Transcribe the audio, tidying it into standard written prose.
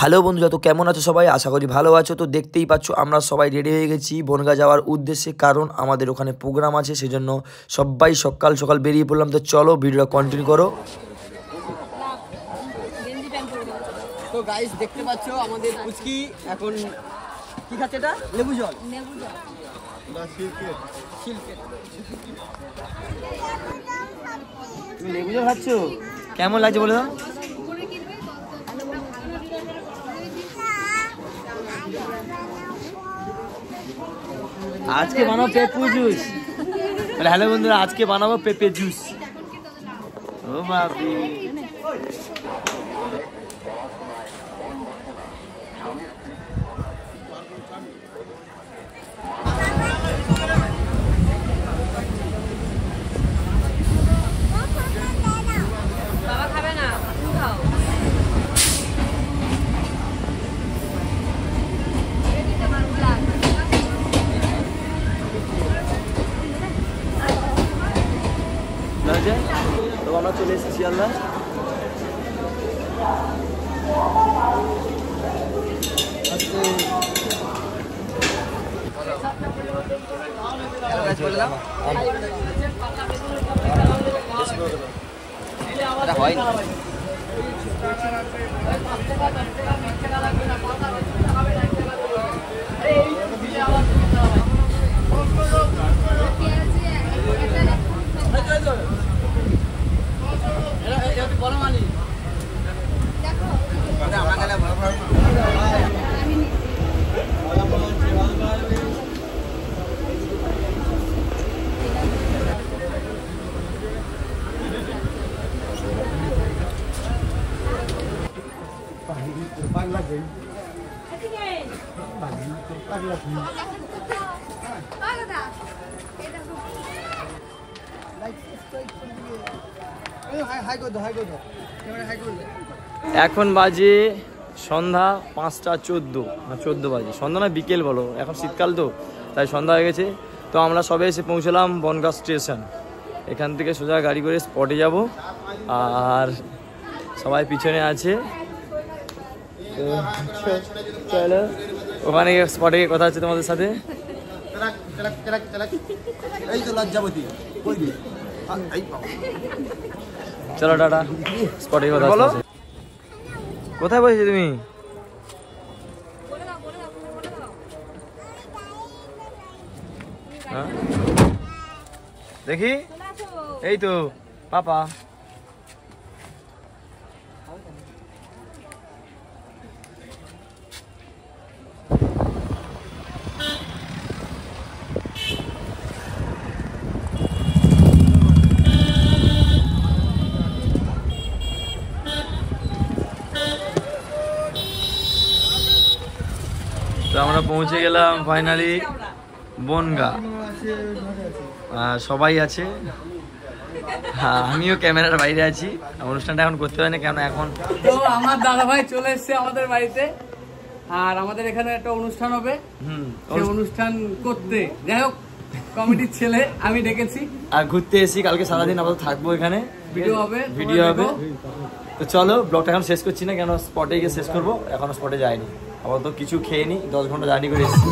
Hello বন্ধুরা, তো কেমন আছো সবাই? আশা করি ভালো আছো। তো দেখতেই পাচ্ছ আমরা সবাই রেডি হয়ে গেছি বনগাঁ যাওয়ার উদ্দেশ্যে, কারণ আমাদের ওখানে প্রোগ্রাম আছে, সেজন্য সবাই সকাল সকাল বেরিয়ে পড়লাম। তো চলো ভিডিওটা কন্টিনিউ করো। তো গাইস দেখতে পাচ্ছ আমাদের পুচকি এখন কি খাচ্ছে? এটা লেবু জল। তুমি লেবু জল খাচ্ছ? কেমন লাগছে বলো? আজকে বানাবো পেঁপে জুস। হ্যালো বন্ধুরা, আজকে বানাবো পেঁপে জুস। ও বাবি, বাবা খাবে না, তুমি খাও। তো আমরা চলে এসেছি আল্লাহ। এখন বাজে সন্ধ্যা 5:14 বাজে। সন্ধ্যা না বিকেল বলো, এখন শীতকাল তো তাই সন্ধ্যা হয়ে গেছে। তো আমরা সবে এসে পৌঁছলাম বনগাঁ স্টেশন। এখান থেকে সোজা গাড়ি করে স্পটে যাব, আর সবাই পিছনে আছে। চলো ওখানে স্পটে গিয়ে কথা হচ্ছে তোমাদের সাথে। চলো টাটা, স্পটে কথা বলো। কোথায় বসেছো তুমি? দেখি, এই তো পাপা। তো আমরা পৌঁছে গেলাম ফাইনালি বনগাঁ। সবাই আছে, আমিও ক্যামেরার বাইরে আছি। অনুষ্ঠানটা এখন করতে হয় না, কেন এখন তো আমার দাদা ভাই চলে এসেছে আমাদের বাড়িতে, আর আমাদের এখানে একটা অনুষ্ঠান হবে। সেই অনুষ্ঠান করতে যাই হোক কমিটির ছেলে আমি ডেকেছি, আর ঘুরতে এসেছি। কালকে সারাদিন আপাতত থাকবো এখানে, ভিডিও হবে। তো চলো ব্লগটা এখন শেষ করছি না, কেন স্পটে গিয়ে শেষ করবো। এখনো স্পটে যাইনি, আপাতত কিছু খেয়ে নি। 10 ঘন্টা জার্নি করে এসেছি।